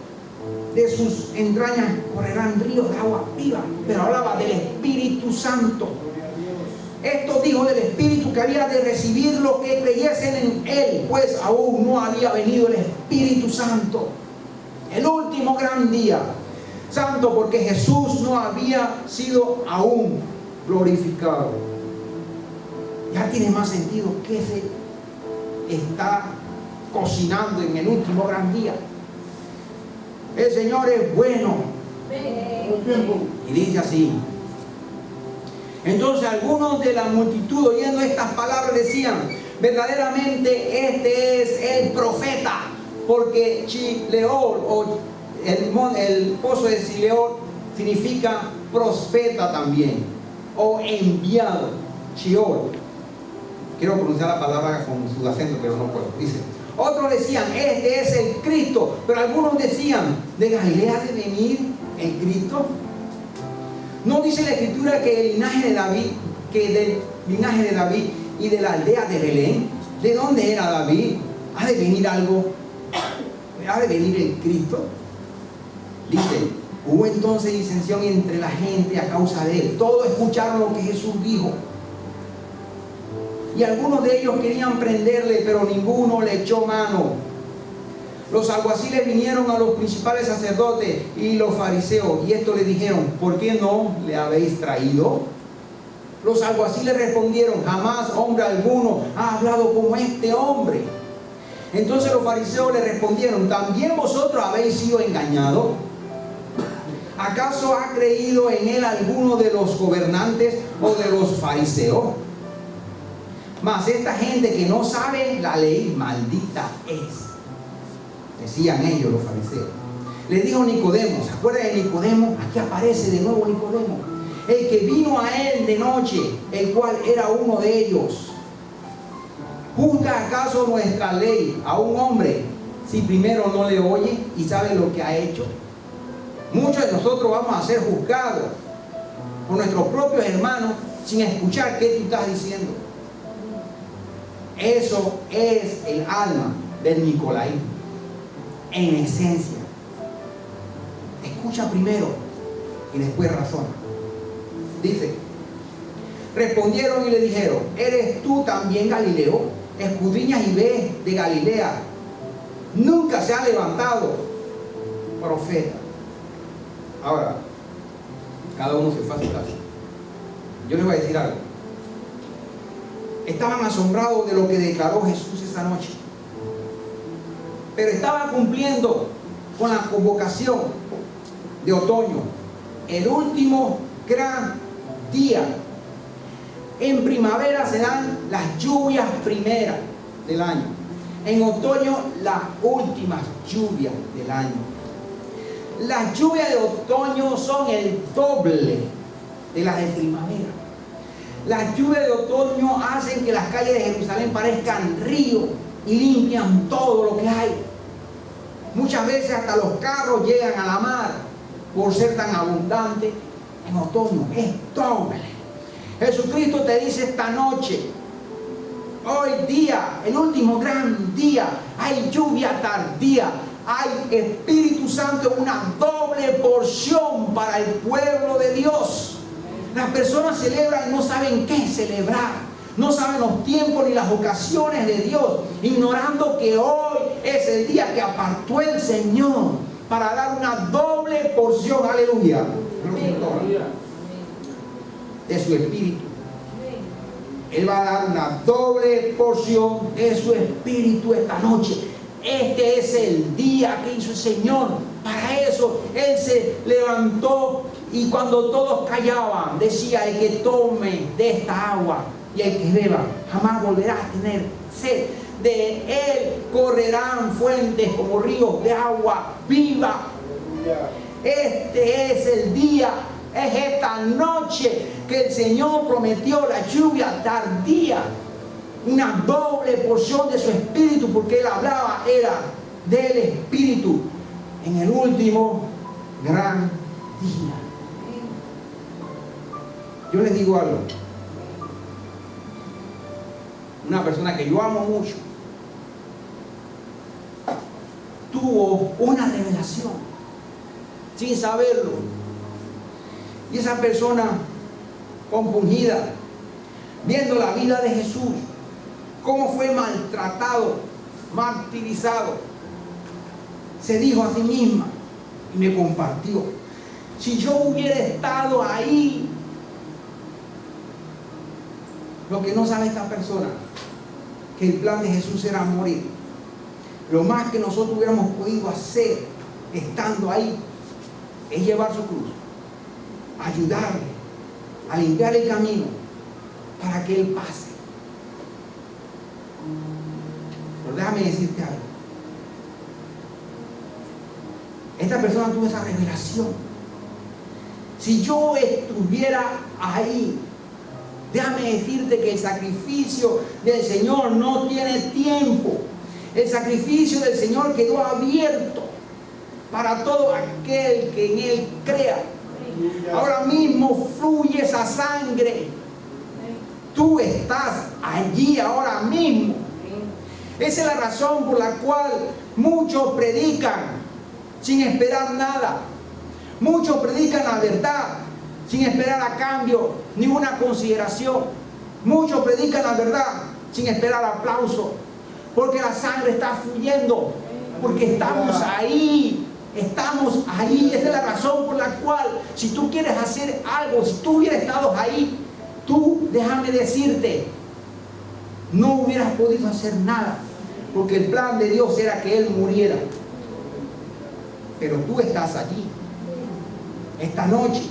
de sus entrañas correrán ríos de agua viva. Pero hablaba del Espíritu Santo. Esto dijo del Espíritu que había de recibir los que creyesen en Él, pues aún no había venido el Espíritu Santo. El último gran día. Santo, porque Jesús no había sido aún glorificado. Ya tiene más sentido que se está cocinando en el último gran día. El Señor es bueno. Y dice así. Entonces algunos de la multitud, oyendo estas palabras, decían: verdaderamente este es el profeta, porque Chileol o el pozo de Sileol significa profeta también, o enviado. Chiol. Quiero pronunciar la palabra con su acento, pero no puedo. Dice: otros decían, este es el Cristo. Pero algunos decían, ¿de Galilea de venir el Cristo? ¿No dice la Escritura que el linaje de David, que del linaje de David y de la aldea de Belén? ¿De dónde era David? ¿Ha de venir algo? ¿Ha de venir el Cristo? Dice: hubo entonces disensión entre la gente a causa de él. Todos escucharon lo que Jesús dijo. Y algunos de ellos querían prenderle, pero ninguno le echó mano. Los alguaciles vinieron a los principales sacerdotes y los fariseos, y estos le dijeron: ¿por qué no le habéis traído? Los alguaciles respondieron: jamás hombre alguno ha hablado como este hombre. Entonces los fariseos le respondieron: ¿también vosotros habéis sido engañados? ¿Acaso ha creído en él alguno de los gobernantes o de los fariseos? Mas esta gente que no sabe la ley, maldita es. Decían ellos los fariseos. Le dijo Nicodemo, ¿se acuerdan de Nicodemo? Aquí aparece de nuevo Nicodemo. El que vino a él de noche, el cual era uno de ellos. ¿Juzga acaso nuestra ley a un hombre si primero no le oye y sabe lo que ha hecho? Muchos de nosotros vamos a ser juzgados por nuestros propios hermanos sin escuchar qué tú estás diciendo. Eso es el alma del nicolaísmo, en esencia. Escucha primero y después razona. Dice: respondieron y le dijeron: ¿eres tú también Galileo? Escudriñas y ves de Galilea. Nunca se ha levantado profeta. Ahora, cada uno se fue a su casa. Yo les voy a decir algo. Estaban asombrados de lo que declaró Jesús esa noche, pero estaban cumpliendo con la convocación de otoño, el último gran día. En primavera se dan las lluvias primeras del año, en otoño las últimas lluvias del año. Las lluvias de otoño son el doble de las de primavera. Las lluvias de otoño hacen que las calles de Jerusalén parezcan ríos y limpian todo lo que hay. Muchas veces hasta los carros llegan a la mar por ser tan abundante. En otoño es doble. Jesucristo te dice esta noche, hoy día, el último gran día, hay lluvia tardía, hay Espíritu Santo, una doble porción para el pueblo de Dios. Las personas celebran y no saben qué celebrar, no saben los tiempos ni las ocasiones de Dios, ignorando que hoy es el día que apartó el Señor para dar una doble porción, aleluya, de su Espíritu. Él va a dar una doble porción de su Espíritu esta noche. Este es el día que hizo el Señor. Para eso Él se levantó y cuando todos callaban decía: el que tome de esta agua y el que beba jamás volverá a tener sed. De Él correrán fuentes como ríos de agua viva. Este es el día Es esta noche que el Señor prometió la lluvia tardía, una doble porción de su Espíritu, porque Él hablaba, era del Espíritu en el último gran día. Yo les digo algo. Una persona que yo amo mucho tuvo una revelación sin saberlo, y esa persona compungida, viendo la vida de Jesús, cómo fue maltratado, martirizado, se dijo a sí misma y me compartió: si yo hubiera estado ahí. Lo que no sabe esta persona, que el plan de Jesús era morir. Lo más que nosotros hubiéramos podido hacer estando ahí es llevar su cruz, ayudarle a limpiar el camino para que Él pase. Pero déjame decirte algo. Esta persona tuvo esa revelación. Si yo estuviera ahí, déjame decirte que el sacrificio del Señor no tiene tiempo. El sacrificio del Señor quedó abierto para todo aquel que en Él crea. Ahora mismo fluye esa sangre. Tú estás allí ahora mismo. Esa es la razón por la cual muchos predican sin esperar nada. Muchos predican la verdad sin esperar a cambio ninguna consideración. Muchos predican la verdad sin esperar aplauso, porque la sangre está fluyendo, porque estamos ahí. Estamos ahí. Esa es la razón por la cual, si tú quieres hacer algo, si tú hubieras estado ahí, tú, déjame decirte, no hubieras podido hacer nada, porque el plan de Dios era que Él muriera. Pero tú estás allí. Esta noche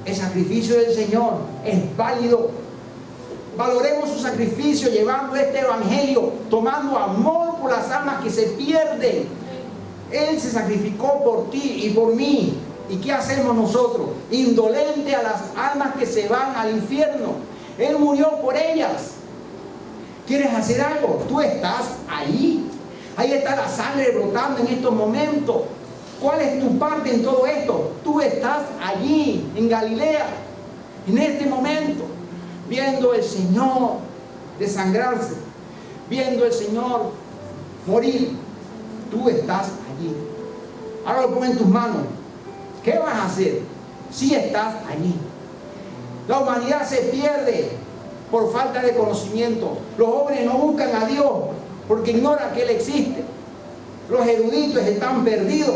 el sacrificio del Señor es válido. Valoremos su sacrificio llevando este evangelio, tomando amor por las almas que se pierden. Él se sacrificó por ti y por mí. ¿Y qué hacemos nosotros? Indolente a las almas que se van al infierno. Él murió por ellas. ¿Quieres hacer algo? Tú estás ahí. Ahí está la sangre brotando en estos momentos. ¿Cuál es tu parte en todo esto? Tú estás allí, en Galilea, en este momento, viendo al Señor desangrarse, viendo al Señor morir. Tú estás allí. Ahora lo pongo en tus manos. ¿Qué vas a hacer si estás allí? La humanidad se pierde por falta de conocimiento. Los jóvenes no buscan a Dios porque ignoran que Él existe. Los eruditos están perdidos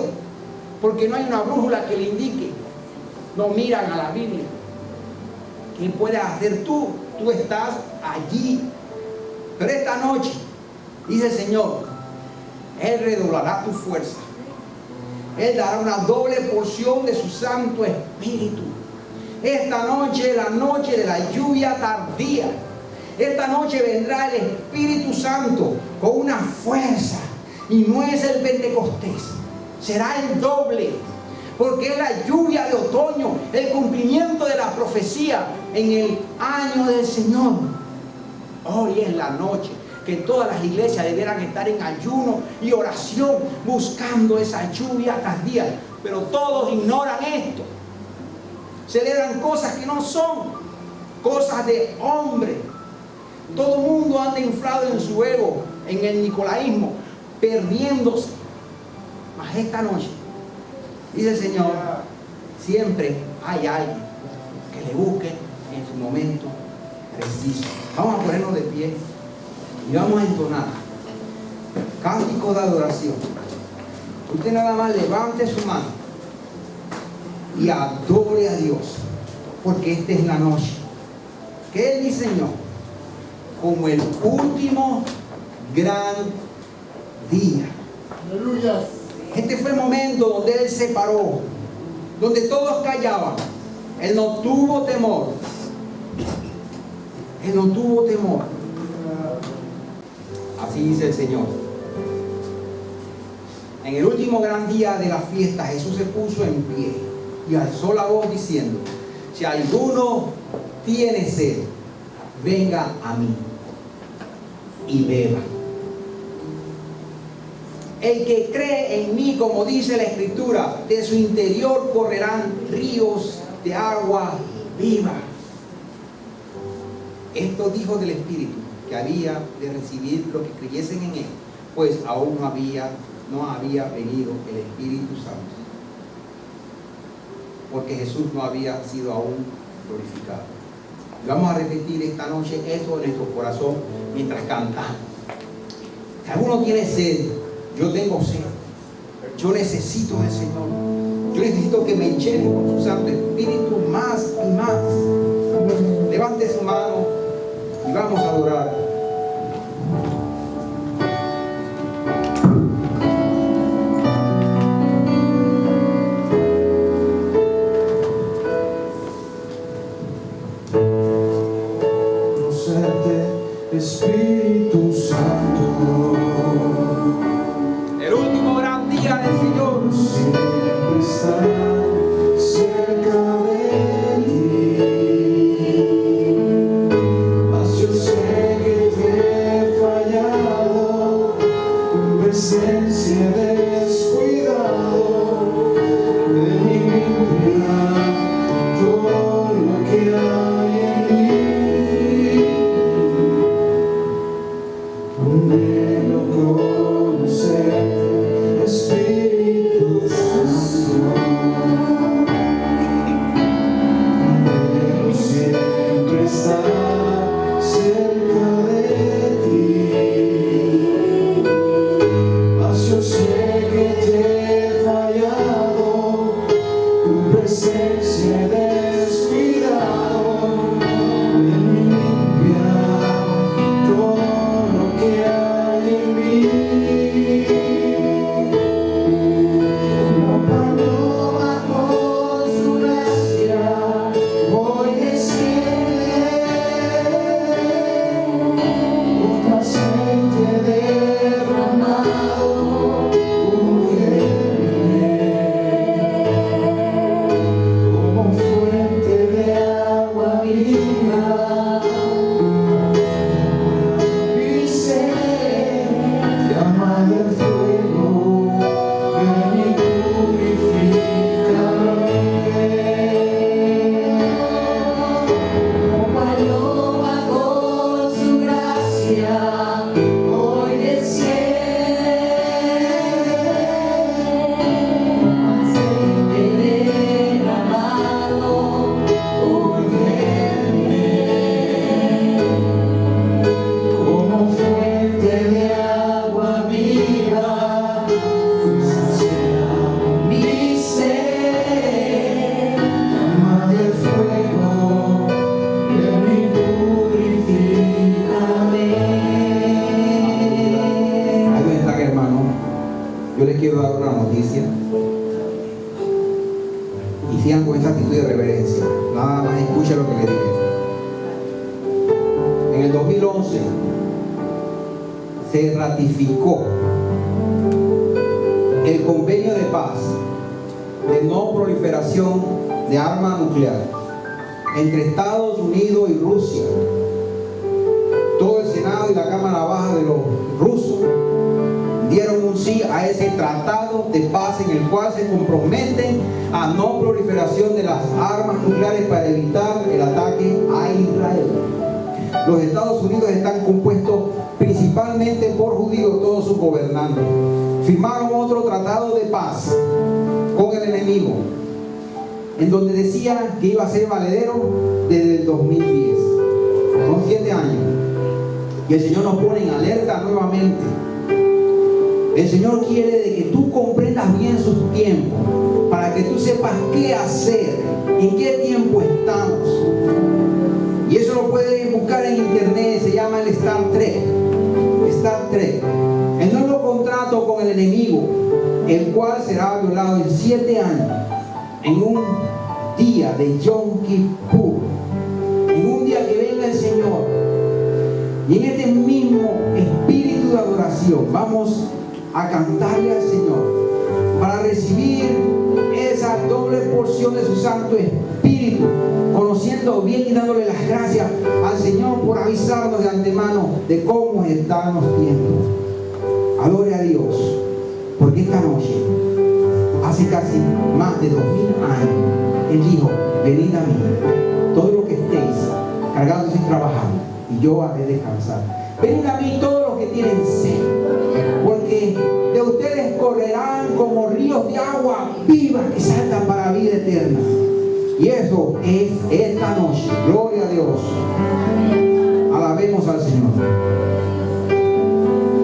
porque no hay una brújula que le indique. No miran a la Biblia. ¿Qué puedes hacer tú? Tú estás allí. Pero esta noche, dice el Señor, Él redoblará tu fuerza. Él dará una doble porción de su Santo Espíritu. Esta noche es la noche de la lluvia tardía. Esta noche vendrá el Espíritu Santo con una fuerza. Y no es el Pentecostés. Será el doble. Porque es la lluvia de otoño, el cumplimiento de la profecía en el año del Señor. Hoy es la noche que todas las iglesias debieran estar en ayuno y oración buscando esa lluvia tardía. Pero todos ignoran esto. Celebran cosas que no son, cosas de hombre. Todo el mundo anda inflado en su ego, en el nicolaísmo, perdiéndose. Mas esta noche, dice el Señor, siempre hay alguien que le busque en su momento preciso. Vamos a ponernos de pie y vamos a entonar cántico de adoración. Usted nada más levante su mano y adore a Dios, porque esta es la noche que Él diseñó como el último gran día. Aleluya. Este fue el momento donde Él se paró, donde todos callaban. Él no tuvo temor. Él no tuvo temor. Así dice el Señor. En el último gran día de la fiesta, Jesús se puso en pie y alzó la voz diciendo: si alguno tiene sed, venga a mí y beba. El que cree en mí, como dice la Escritura, de su interior correrán ríos de agua viva. Esto dijo del Espíritu que había de recibir los que creyesen en él, pues aún no había venido el Espíritu Santo, porque Jesús no había sido aún glorificado. Vamos a repetir esta noche eso en nuestro corazón mientras cantamos. Si alguno tiene sed, yo tengo sed, yo necesito del Señor, yo necesito que me llene con su Santo Espíritu más y más. Levante su mano y vamos a adorar. Espíritu Santo, el último gran día del Señor siempre estará cerca de ti. Mas yo sé que te he fallado, tu presencia he descuidado, de mi vida todo lo que hay en mí. Anhelo conocer, Espíritu Santo. Anhelo siempre estar cerca de ti. Mas yo sé que te he fallado, tu presencia he descuidado, de mi limpia todo lo que hay en mí. Como paloma con su gracia hoy desciende, tu aceite derramado ungeme, como fuente de agua viva. Mi sed, llama del fuego, ven y purifícame. Como paloma con su gracia hoy desciende, aceite derramado ungeme, como fuente de agua viva, sacia mi sed, llama del fuego, ven y purifícame. Ahí está, hermano. Yo les quiero dar una noticia. Y sigan con esta actitud de reverencia. Nada más escuchen lo que les dije. En el 2011 se ratificó el convenio de paz de no proliferación de armas nucleares entre Estados Unidos y Rusia. Todo el Senado y la Cámara Baja de los rusos dieron un sí a ese tratado de paz en el cual se comprometen a no proliferación de las armas nucleares para evitar el ataque a Israel. Los Estados Unidos están compuestos principalmente por judíos, todos sus gobernantes. Firmaron otro tratado de paz con el enemigo, en donde decía que iba a ser valedero desde el 2010. Son 7 años. Y el Señor nos pone en alerta nuevamente. El Señor quiere de que tú comprendas bien sus tiempos, para que tú sepas qué hacer, en qué tiempo estamos. Y eso lo puedes buscar en internet, se llama el Star Trek. Star Trek. El nuevo contrato con el enemigo, el cual será violado en 7 años, en un día de Yom Kippur, en un día que venga el Señor. Y en este mismo espíritu de adoración vamos a cantarle al Señor para recibir esa esa doble porción de su Santo Espíritu, conociendo bien y dándole las gracias al Señor por avisarnos de antemano de cómo están los tiempos. Gloria a Dios, porque esta noche, hace casi más de 2000 años, Él dijo: venid a mí, todos los que estéis cargados y trabajando, y yo haré descansar. Venid a mí todos los que tienen sed, porque de ustedes correrán como ríos de agua viva que saltan para vida eterna. Y eso es esta noche. Gloria a Dios. Alabemos al Señor.